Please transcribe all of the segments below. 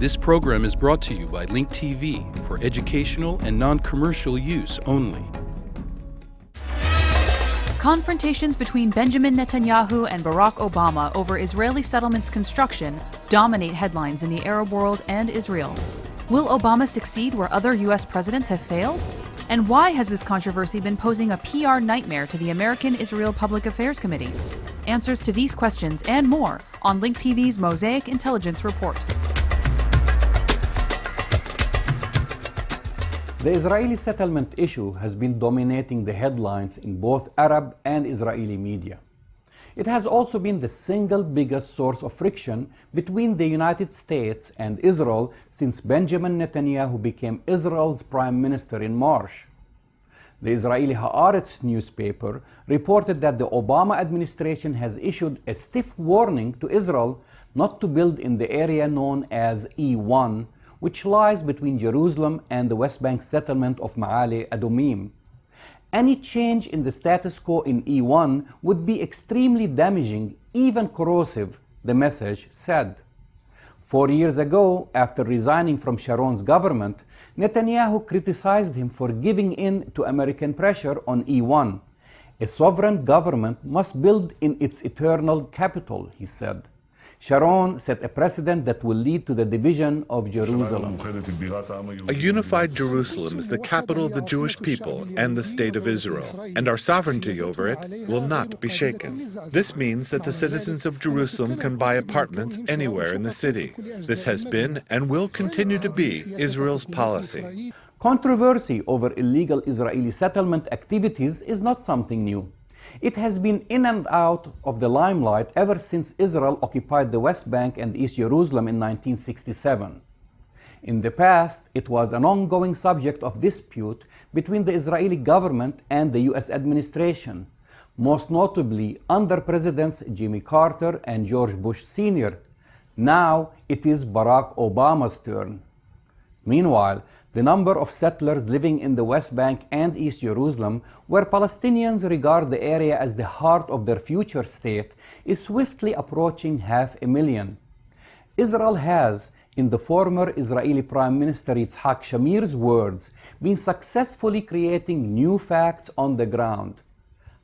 This program is brought to you by Link TV for educational and non-commercial use only. Confrontations between Benjamin Netanyahu and Barack Obama over Israeli settlements construction dominate headlines in the Arab world and Israel. Will Obama succeed where other U.S. presidents have failed? And why has this controversy been posing a PR nightmare to the American Israel Public Affairs Committee? Answers to these questions and more on Link TV's Mosaic Intelligence Report. The Israeli settlement issue has been dominating the headlines in both Arab and Israeli media. It has also been the single biggest source of friction between the United States and Israel since Benjamin Netanyahu became Israel's prime minister in March. The Israeli Haaretz newspaper reported that the Obama administration has issued a stiff warning to Israel not to build in the area known as E1, which lies between Jerusalem and the West Bank settlement of Ma'ale Adumim. Any change in the status quo in E1 would be extremely damaging, even corrosive, the message said. 4 years ago, after resigning from Sharon's government, Netanyahu criticized him for giving in to American pressure on E1. A sovereign government must build in its eternal capital, he said. Sharon set a precedent that will lead to the division of Jerusalem. A unified Jerusalem is the capital of the Jewish people and the State of Israel, and our sovereignty over it will not be shaken. This means that the citizens of Jerusalem can buy apartments anywhere in the city. This has been and will continue to be Israel's policy. Controversy over illegal Israeli settlement activities is not something new. It has been in and out of the limelight ever since Israel occupied the West Bank and East Jerusalem in 1967. In the past, it was an ongoing subject of dispute between the Israeli government and the U.S. administration, most notably under Presidents Jimmy Carter and George Bush Sr. Now it is Barack Obama's turn. Meanwhile, the number of settlers living in the West Bank and East Jerusalem, where Palestinians regard the area as the heart of their future state, is swiftly approaching 500,000. Israel has, in the former Israeli Prime Minister Yitzhak Shamir's words, been successfully creating new facts on the ground.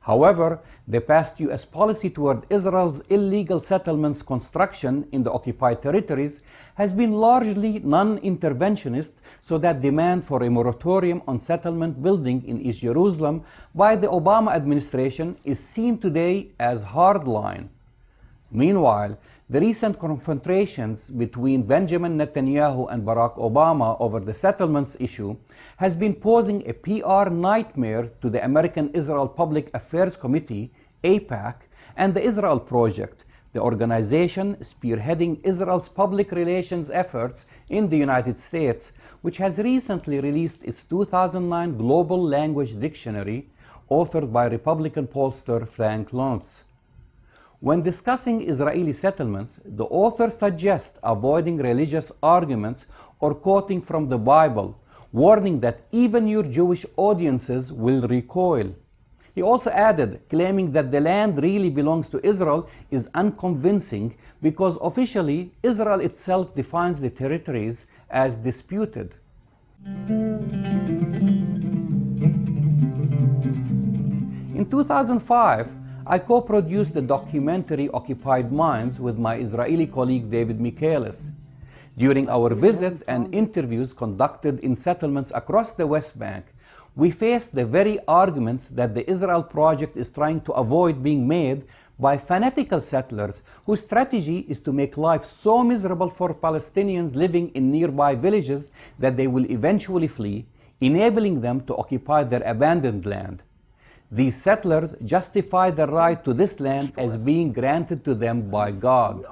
However, the past U.S. policy toward Israel's illegal settlements construction in the occupied territories has been largely non-interventionist, so that demand for a moratorium on settlement building in East Jerusalem by the Obama administration is seen today as hardline. Meanwhile, the recent confrontations between Benjamin Netanyahu and Barack Obama over the settlements issue has been posing a PR nightmare to the American Israel Public Affairs Committee, AIPAC, and the Israel Project, the organization spearheading Israel's public relations efforts in the United States, which has recently released its 2009 Global Language Dictionary, authored by Republican pollster Frank Luntz. When discussing Israeli settlements, the author suggests avoiding religious arguments or quoting from the Bible, warning that even your Jewish audiences will recoil. He also added, claiming that the land really belongs to Israel is unconvincing because officially Israel itself defines the territories as disputed. In 2005, I co-produced the documentary Occupied Minds with my Israeli colleague David Michaelis. During our visits and interviews conducted in settlements across the West Bank, we faced the very arguments that the Israel Project is trying to avoid being made by fanatical settlers whose strategy is to make life so miserable for Palestinians living in nearby villages that they will eventually flee, enabling them to occupy their abandoned land. These settlers justify the right to this land as being granted to them by God.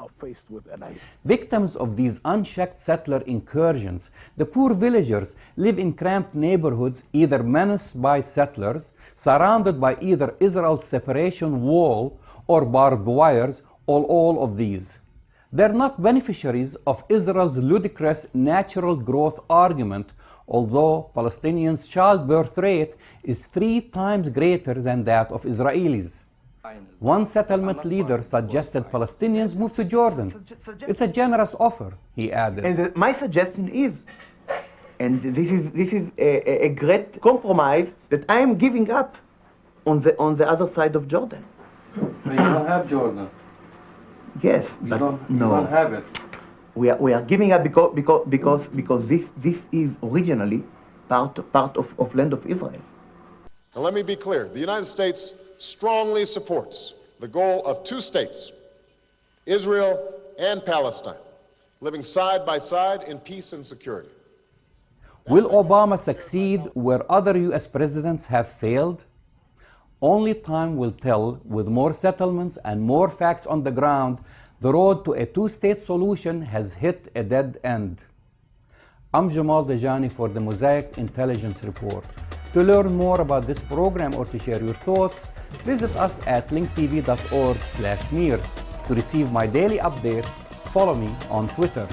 Victims of these unchecked settler incursions, the poor villagers live in cramped neighborhoods either menaced by settlers, surrounded by either Israel's separation wall or barbed wires, or all of these. They're not beneficiaries of Israel's ludicrous natural growth argument, although Palestinians' childbirth rate is 3 times greater than that of Israelis. One settlement leader suggested Palestinians move to Jordan. It's a generous offer, he added. And my suggestion is, and this is a great compromise that I am giving up on the other side of Jordan. But you don't have Jordan. Yes, but You no. don't have it. We are giving up because this is originally part of land of Israel. Now let me be clear. The United States strongly supports the goal of two states, Israel and Palestine, living side by side in peace and security. Will Obama succeed where other U.S. presidents have failed? Only time will tell. With more settlements and more facts on the ground, the road to a two-state solution has hit a dead end. I'm Jamal Dajani for the Mosaic Intelligence Report. To learn more about this program or to share your thoughts, visit us at linktv.org/mir. To receive my daily updates, follow me on Twitter.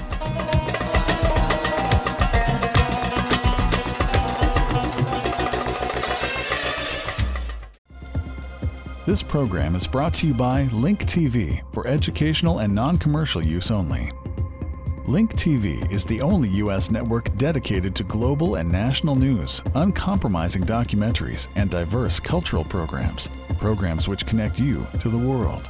This program is brought to you by Link TV for educational and non-commercial use only. Link TV is the only U.S. network dedicated to global and national news, uncompromising documentaries, and diverse cultural programs. Programs which connect you to the world.